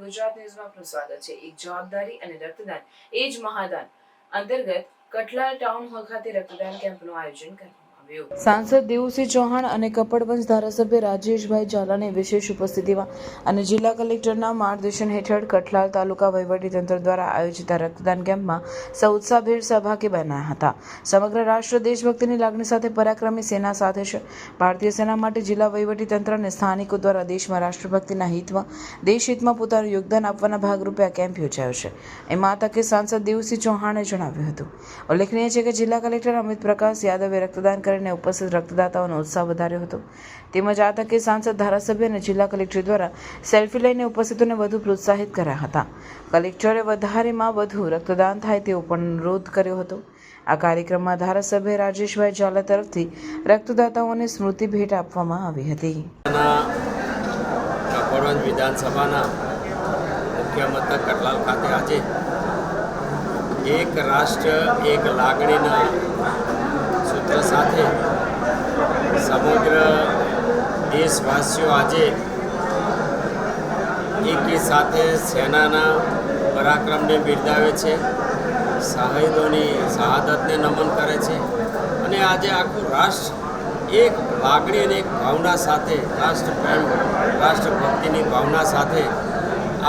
ગુજરાત ન્યૂઝમાં આપનું સ્વાગત છે। એક જવાબદારી અને રક્તદાન એ જ મહાદાન અંતર્ગત કઠલાલ ટાઉન હોલ ખાતે રક્તદાન કેમ્પનું આયોજન કરવામાં આવ્યું। સાંસદ દેવુસિંહ ચૌહાણ અને કપડવંજ ધારાસભ્ય રાજેશભાઈ ઝાલાની વિશેષ ઉપસ્થિતિમાં અને જિલ્લા કલેક્ટરના માર્ગદર્શન હેઠળ કઠલાલ તાલુકા વહીવટીતંત્ર દ્વારા આયોજિત રક્તદાન કેમ્પમાં સૌ ઉત્સાહભેર સહભાગી બન્યા હતા। સમગ્ર રાષ્ટ્ર દેશભક્તિની લાગણી સાથે પરાક્રમી સેના સાથે છે। ભારતીય સેના માટે જિલ્લા વહીવટીતંત્ર અને સ્થાનિકો દ્વારા દેશમાં રાષ્ટ્રભક્તિના હિતમાં દેશહિતમાં પોતાનું યોગદાન આપવાના ભાગરૂપે આ કેમ્પ યોજાયો છે। એમાં આ તકે સાંસદ દેવુસિંહ ચૌહાણે જણાવ્યું હતું। ઉલ્લેખનીય છે કે જિલ્લા કલેક્ટર અમિત પ્રકાશ યાદવે રક્તદાન કરીને ઉપસ્થિત રક્તદાતાઓનો ઉત્સાહ વધાર્યો હતો। તેમજ આ તકે સાંસદ ધારાસભ્ય અને જિલ્લા કલેક્ટર દ્વારા સેલ્ફી લઈને ઉપસ્થિતોને વધુ પ્રોત્સાહિત કર્યા હતા। કલેક્ટરે વધારેમાં વધુ રક્તદાન થાય તેવો પણ અનુરોધ કર્યો હતો। આ કાર્યક્રમમાં ધારાસભ્ય રાજેશભાઈ ઝાલા તરફથી રક્તદાતાઓને સ્મૃતિ ભેટ આપવામાં આવી હતી। કપડવંજ વિધાનસભાના મુખ્ય મથક કઠલાલ ખાતે આજે એક રાષ્ટ્ર એક લાગણીના સૂત્ર સાથે સમગ્ર દેશવાસીઓ આજે એકી સાથે સેનાના પરાક્રમને બિરદાવે છે, શહીદોની શહાદતને નમન કરે છે અને આજે આખું રાષ્ટ્ર એક લાગણી અને એક ભાવના સાથે રાષ્ટ્રપ્રેમ રાષ્ટ્રભક્તિની ભાવના સાથે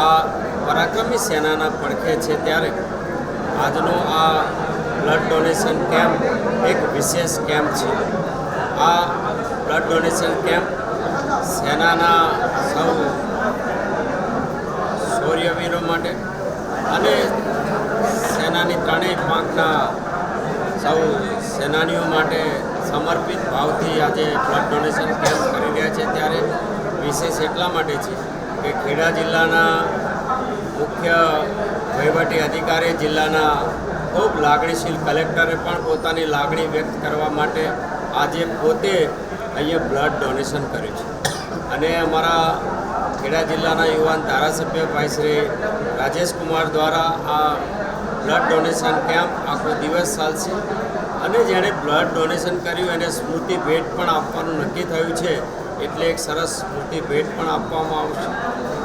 આ પરાક્રમી સેનાના પડખે છે। ત્યારે આજનો આ બ્લડ ડોનેશન કેમ્પ એક વિશેષ કેમ્પ છે। આ બ્લડ ડોનેશન કેમ્પ સેનાના સૌ શૌર્યવીરો માટે અને સેનાની ત્રણેય પાંખના સૌ સેનાનીઓ માટે સમર્પિત ભાવથી આજે બ્લડ ડોનેશન કેમ્પ કરી રહ્યા છે। ત્યારે વિશેષ એટલા માટે છે કે ખેડા જિલ્લાના મુખ્ય વહીવટી અધિકારી જિલ્લાના ખૂબ લાગણીશીલ કલેક્ટરે પણ પોતાની લાગણી વ્યક્ત કરવા માટે આજે પોતે અહીંયા બ્લડ ડોનેશન કર્યું છે અને અમારા ખેડા જિલ્લાના યુવાન ધારાસભ્ય ભાઈ શ્રી રાજેશકુમાર દ્વારા આ બ્લડ ડોનેશન કેમ્પ આખો દિવસ ચાલશે અને જેણે બ્લડ ડોનેશન કર્યું એને સ્મૃતિ ભેટ પણ આપવાનું નક્કી થયું છે। એટલે એક સરસ સ્મૃતિ ભેટ પણ આપવામાં આવશે।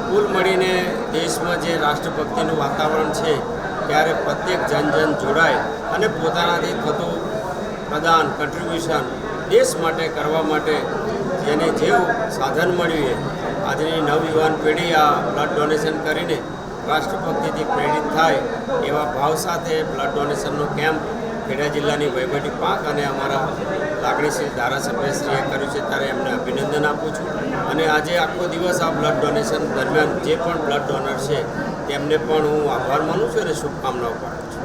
કુલ મળીને દેશમાં જે રાષ્ટ્રભક્તિનું વાતાવરણ છે ત્યારે પ્રત્યેક જન જોડાય અને પોતાનાથી થતું પ્રદાન કન્ટ્રીબ્યુશન દેશ માટે કરવા માટે જેને જેવું સાધન મળ્યું આજની નવયુવાન પેઢી આ બ્લડ ડોનેશન કરીને રાષ્ટ્રભક્તિથી પ્રેરિત થાય એવા ભાવ સાથે બ્લડ ડોનેશનનો કેમ્પ ખેડા જિલ્લાની વહીવટી પાંખ અને અમારા લાગણીશીલ ધારાસભ્યશ્રીએ કર્યું છે। ત્યારે એમને અભિનંદન આપું છું અને આજે આખો દિવસ આ બ્લડ ડોનેશન દરમિયાન જે પણ બ્લડ ડોનર છે તેમને પણ હું આભાર માનું છું અને શુભકામનાઓ પાઠવું છું।